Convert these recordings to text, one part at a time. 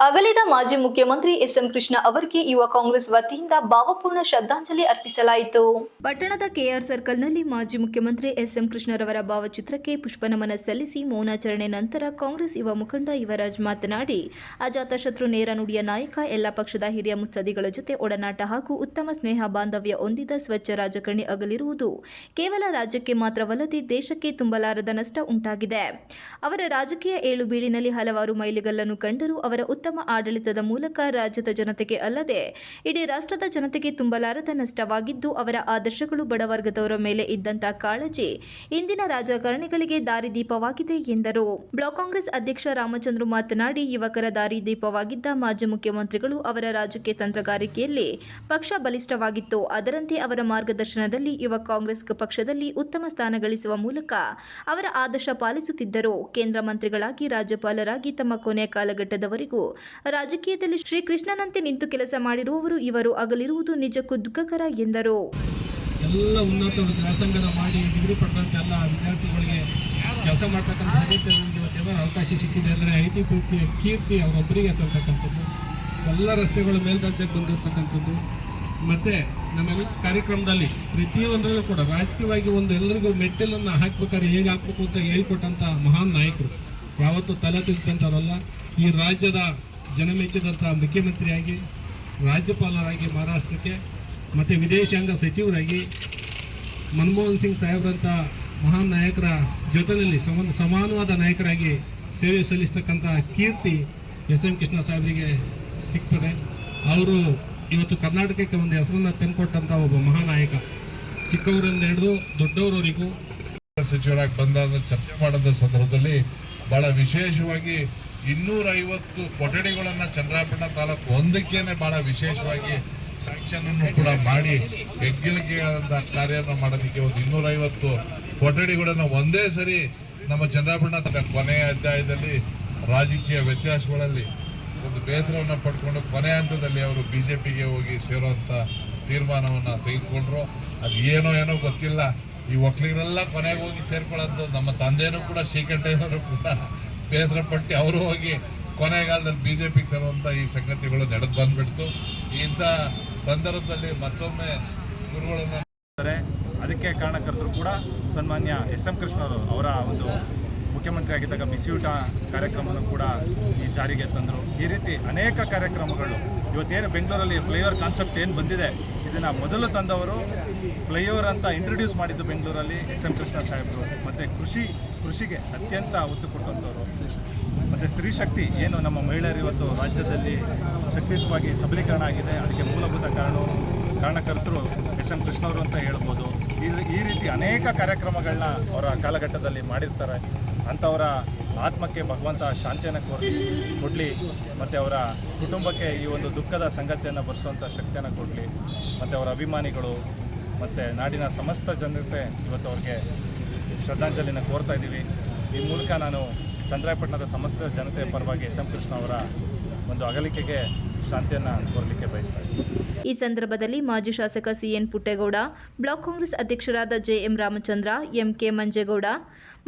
ಅಗಲಿದ ಮಾಜಿ ಮುಖ್ಯಮಂತ್ರಿ ಎಸ್ಎಂ ಕೃಷ್ಣ ಅವರಿಗೆ ಯುವ ಕಾಂಗ್ರೆಸ್ ವತಿಯಿಂದ ಭಾವಪೂರ್ಣ ಶ್ರದ್ಧಾಂಜಲಿ ಅರ್ಪಿಸಲಾಯಿತು. ಪಟ್ಟಣದ ಕೆಆರ್ ಸರ್ಕಲ್ನಲ್ಲಿ ಮಾಜಿ ಮುಖ್ಯಮಂತ್ರಿ ಎಸ್ಎಂ ಕೃಷ್ಣರವರ ಭಾವಚಿತ್ರಕ್ಕೆ ಪುಷ್ಪನಮನ ಸಲ್ಲಿಸಿ ಮೌನಾಚರಣೆ ನಂತರ ಕಾಂಗ್ರೆಸ್ ಯುವ ಮುಖಂಡ ಯುವರಾಜ್ ಮಾತನಾಡಿ, ಅಜಾತಶತ್ರು ನೇರ ನುಡಿಯ ನಾಯಕ, ಎಲ್ಲ ಪಕ್ಷದ ಹಿರಿಯ ಮುತ್ಸದ್ದಿಗಳ ಜೊತೆ ಒಡನಾಟ ಹಾಗೂ ಉತ್ತಮ ಸ್ನೇಹ ಬಾಂಧವ್ಯ ಹೊಂದಿದ ಸ್ವಚ್ಛ ರಾಜಕಾರಣಿ ಅಗಲಿರುವುದು ಕೇವಲ ರಾಜ್ಯಕ್ಕೆ ಮಾತ್ರವಲ್ಲದೆ ದೇಶಕ್ಕೆ ತುಂಬಲಾರದ ನಷ್ಟ ಉಂಟಾಗಿದೆ. ಅವರ ರಾಜಕೀಯ ಏಳು ಬೀಳಿನಲ್ಲಿ ಹಲವಾರು ಮೈಲಿಗಲ್ಲನ್ನು ಕಂಡರೂ ಅವರ ಉತ್ತಮ ಆಡಳಿತದ ಮೂಲಕ ರಾಜ್ಯದ ಜನತೆಗೆ ಅಲ್ಲದೆ ಇಡೀ ರಾಷ್ಟ್ರದ ಜನತೆಗೆ ತುಂಬಲಾರದ ನಷ್ಟವಾಗಿದ್ದು, ಅವರ ಆದರ್ಶಗಳು ಬಡವರ್ಗದವರ ಮೇಲೆ ಇದ್ದಂತ ಕಾಳಜಿ ಇಂದಿನ ರಾಜಕಾರಣಿಗಳಿಗೆ ದಾರಿದೀಪವಾಗಿದೆ ಎಂದರು. ಬ್ಲಾಕ್ ಕಾಂಗ್ರೆಸ್ ಅಧ್ಯಕ್ಷ ರಾಮಚಂದ್ರ ಮಾತನಾಡಿ, ಯುವಕರ ದಾರಿದೀಪವಾಗಿದ್ದ ಮಾಜಿ ಮುಖ್ಯಮಂತ್ರಿಗಳು ಅವರ ರಾಜಕೀಯ ತಂತ್ರಗಾರಿಕೆಯಲ್ಲಿ ಪಕ್ಷ ಬಲಿಷ್ಠವಾಗಿತ್ತು. ಅದರಂತೆ ಅವರ ಮಾರ್ಗದರ್ಶನದಲ್ಲಿ ಯುವ ಕಾಂಗ್ರೆಸ್ ಪಕ್ಷದಲ್ಲಿ ಉತ್ತಮ ಸ್ಥಾನ ಗಳಿಸುವ ಮೂಲಕ ಅವರ ಆದರ್ಶ ಪಾಲಿಸುತ್ತಿದ್ದರು. ಕೇಂದ್ರ ಮಂತ್ರಿಗಳಾಗಿ, ರಾಜ್ಯಪಾಲರಾಗಿ ತಮ್ಮ ಕೊನೆಯ ಕಾಲಘಟ್ಟದವರೆಗೂ ರಾಜಕೀಯದಲ್ಲಿ ಶ್ರೀಕೃಷ್ಣನಂತೆ ನಿಂತು ಕೆಲಸ ಮಾಡಿರುವವರು ಇವರು ಅಗಲಿರುವುದು ನಿಜಕ್ಕೂ ದುಃಖಕರ ಎಂದರು. ಎಲ್ಲ ಉನ್ನತ ವ್ಯಾಸಂಗದ ಮಾಡಿ ಡಿಗ್ರಿ ಪಡೆದಂಥ ಎಲ್ಲ ವಿದ್ಯಾರ್ಥಿಗಳಿಗೆ ಕೆಲಸ ಮಾಡ್ತಕ್ಕಂಥ ಸದಸ್ಯರಿಗೆ ಅವಕಾಶ ಸಿಕ್ಕಿದೆ ಅಂದರೆ ITPP ಕೀರ್ತಿ ಅವರೊಬ್ಬರಿಗೆ ಸಲ್ತಕ್ಕಂಥದ್ದು, ಎಲ್ಲ ರಸ್ತೆಗಳು ಮೇಲ್ದರ್ಜೆಗೆ ಬಂದಿರತಕ್ಕಂಥದ್ದು. ಮತ್ತು ನಮ್ಮೆಲ್ಲ ಕಾರ್ಯಕ್ರಮದಲ್ಲಿ ಪ್ರತಿಯೊಂದರಲ್ಲೂ ಕೂಡ ರಾಜಕೀಯವಾಗಿ ಒಂದು ಎಲ್ಲರಿಗೂ ಮೆಟ್ಟಲನ್ನು ಹಾಕ್ಬೇಕಾದ್ರೆ ಹೇಗೆ ಹಾಕ್ಬೇಕು ಅಂತ ಹೇಳ್ಕೊಟ್ಟಂಥ ಮಹಾನ್ ನಾಯಕರು, ಯಾವತ್ತೂ ತಲೆ ತಿಳ್ಕೊಂಥವ್ರಲ್ಲ. ಈ ರಾಜ್ಯದ ಜನಮೆಚ್ಚಿದಂಥ ಮುಖ್ಯಮಂತ್ರಿಯಾಗಿ, ರಾಜ್ಯಪಾಲರಾಗಿ ಮಹಾರಾಷ್ಟ್ರಕ್ಕೆ, ಮತ್ತು ವಿದೇಶಾಂಗ ಸಚಿವರಾಗಿ ಮನಮೋಹನ್ ಸಿಂಗ್ ಸಾಹೇಬ್ರಂಥ ಮಹಾನ್ ನಾಯಕರ ಜೊತೆಯಲ್ಲಿ ಸಮಾನವಾದ ನಾಯಕರಾಗಿ ಸೇವೆ ಸಲ್ಲಿಸ್ತಕ್ಕಂಥ ಕೀರ್ತಿ ಎಸ್.ಎಂ. ಕೃಷ್ಣ ಸಾಹೇಬರಿಗೆ ಸಿಗ್ತದೆ. ಅವರು ಇವತ್ತು ಕರ್ನಾಟಕಕ್ಕೆ ಒಂದು ಹೆಸರನ್ನು ತಂದುಕೊಟ್ಟಂಥ ಒಬ್ಬ ಮಹಾನಾಯಕ. ಚಿಕ್ಕವರಿಂದ ಹಿಡಿದು ದೊಡ್ಡವರವರಿಗೂ ಸಚಿವರಾಗಿ ಬಂದಾದ ಚರ್ಚೆ ಮಾಡಿದ ಸಂದರ್ಭದಲ್ಲಿ ಭಾಳ ವಿಶೇಷವಾಗಿ 250 ಕೊಠಡಿಗಳನ್ನು ಚಂದ್ರಾಯಪಟ್ಟಣ ತಾಲೂಕು ಒಂದಕ್ಕೇನೆ ಭಾಳ ವಿಶೇಷವಾಗಿ ಸ್ಯಾಂಕ್ಷನ್ ಅನ್ನು ಕೂಡ ಮಾಡಿ ಹೆಗ್ಗಳಿಕೆಯಾದಂಥ ಕಾರ್ಯವನ್ನು ಮಾಡೋದಕ್ಕೆ ಒಂದು 250 ಕೊಠಡಿಗಳನ್ನು ಒಂದೇ ಸರಿ ನಮ್ಮ ಚಂದ್ರಾಯಪಟ್ಟಣ ಕೊನೆಯ ಅಧ್ಯಾಯದಲ್ಲಿ ರಾಜಕೀಯ ವ್ಯತ್ಯಾಸಗಳಲ್ಲಿ ಒಂದು ಬೇಸರವನ್ನು ಪಡ್ಕೊಂಡು ಕೊನೆಯ ಹಂತದಲ್ಲಿ ಅವರು BJPಗೆ ಹೋಗಿ ಸೇರುವಂಥ ತೀರ್ಮಾನವನ್ನು ತೆಗೆದುಕೊಂಡ್ರು. ಅದು ಏನೋ ಗೊತ್ತಿಲ್ಲ. ಈ ಒಕ್ಕಲಿಗರೆಲ್ಲ ಕೊನೆಗೆ ಹೋಗಿ ಸೇರ್ಕೊಳ್ಳೋದು, ನಮ್ಮ ತಂದೆಯೂ ಕೂಡ ಶ್ರೀಕಂಠೇಶ್ವರರು ಕೂಡ ಬೇಸರ ಪಟ್ಟು ಅವರು ಹೋಗಿ ಕೊನೆಗಾಲದಲ್ಲಿ BJPಗೆ ತರುವಂಥ ಈ ಸಂಗತಿಗಳು ನಡೆದು ಬಂದ್ಬಿಡ್ತು. ಇಂಥ ಸಂದರ್ಭದಲ್ಲಿ ಮತ್ತೊಮ್ಮೆ ಗುರುಗಳನ್ನು ಅದಕ್ಕೆ ಕಾರಣಕರ್ತರು ಕೂಡ ಸನ್ಮಾನ್ಯ ಎಸ್.ಎಂ. ಕೃಷ್ಣರು ಅವರ ಒಂದು ಮುಖ್ಯಮಂತ್ರಿ ಆಗಿದ್ದಾಗ ಬಿಸಿಯೂಟ ಕಾರ್ಯಕ್ರಮವನ್ನು ಕೂಡ ಈ ಜಾರಿಗೆ ತಂದರು. ಈ ರೀತಿ ಅನೇಕ ಕಾರ್ಯಕ್ರಮಗಳು ಇವತ್ತೇನು ಬೆಂಗಳೂರಲ್ಲಿ ಫ್ಲೈಓವರ್ ಕಾನ್ಸೆಪ್ಟ್ ಏನು ಬಂದಿದೆ, ಇದನ್ನು ಮೊದಲು ತಂದವರು ಫ್ಲೈಓವರ್ ಅಂತ ಇಂಟ್ರೊಡ್ಯೂಸ್ ಮಾಡಿದ್ದು ಬೆಂಗಳೂರಲ್ಲಿ ಎಸ್.ಎಂ. ಕೃಷ್ಣ ಸಾಹೇಬರು. ಮತ್ತು ಕೃಷಿಗೆ ಅತ್ಯಂತ ಒತ್ತು ಕೊಟ್ಟಂಥವ್ರು. ಮತ್ತು ಸ್ತ್ರೀ ಶಕ್ತಿ ಏನು ನಮ್ಮ ಮಹಿಳೆಯರು ಇವತ್ತು ರಾಜ್ಯದಲ್ಲಿ ಶಕ್ತಿಯುತವಾಗಿ ಸಬಲೀಕರಣ ಆಗಿದೆ, ಅದಕ್ಕೆ ಮೂಲಭೂತ ಕಾರಣಕರ್ತರು ಎಸ್.ಎಂ. ಕೃಷ್ಣವರು ಅಂತ ಹೇಳ್ಬೋದು. ಈ ರೀತಿ ಅನೇಕ ಕಾರ್ಯಕ್ರಮಗಳನ್ನ ಅವರ ಕಾಲಘಟ್ಟದಲ್ಲಿ ಮಾಡಿರ್ತಾರೆ. ಅಂಥವರ ಆತ್ಮಕ್ಕೆ ಭಗವಂತ ಶಾಂತಿಯನ್ನು ಕೊಡಲಿ, ಮತ್ತು ಅವರ ಕುಟುಂಬಕ್ಕೆ ಈ ಒಂದು ದುಃಖದ ಸಂಗತಿಯನ್ನು ಭರಿಸುವಂಥ ಶಕ್ತಿಯನ್ನು ಕೊಡಲಿ. ಮತ್ತು ಅವರ ಅಭಿಮಾನಿಗಳು ಮತ್ತು ನಾಡಿನ ಸಮಸ್ತ ಜನತೆ ಇವತ್ತು ಅವ್ರಿಗೆ ಶ್ರದ್ಧಾಂಜಲಿನ ಕೋರ್ತಾ ಇದ್ದೀವಿ. ಈ ಮೂಲಕ ನಾನು ಚಂದ್ರಾಯಪಟ್ಟಣದ ಸಮಸ್ತ ಜನತೆಯ ಪರವಾಗಿ ಎಸ್.ಎಂ. ಕೃಷ್ಣ ಅವರ ಒಂದು ಅಗಲಿಕೆಗೆ ಶಾಂತಿಯನ್ನು ಕೋರಲಿಕ್ಕೆ ಬಯಸ್ತಾ ಇದ್ದೀನಿ. ಈ ಸಂದರ್ಭದಲ್ಲಿ ಮಾಜಿ ಶಾಸಕ CN ಪುಟ್ಟೇಗೌಡ, ಬ್ಲಾಕ್ ಕಾಂಗ್ರೆಸ್ ಅಧ್ಯಕ್ಷರಾದ JM ರಾಮಚಂದ್ರ, MK ಮಂಜೇಗೌಡ,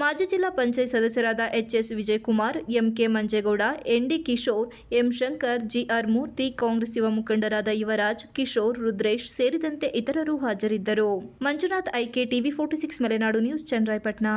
ಮಾಜಿ ಜಿಲ್ಲಾ ಪಂಚಾಯತ್ ಸದಸ್ಯರಾದ HS Vijayakumar, MK Manjegowda, ND Kishore, M Shankar, GR ಮೂರ್ತಿ, ಕಾಂಗ್ರೆಸ್ ಯುವ ಮುಖಂಡರಾದ ಯುವರಾಜ್, ಕಿಶೋರ್, ರುದ್ರೇಶ್ ಸೇರಿದಂತೆ ಇತರರು ಹಾಜರಿದ್ದರು. Manjunath, IK TV 46 Malenadu news, Channarayapatna.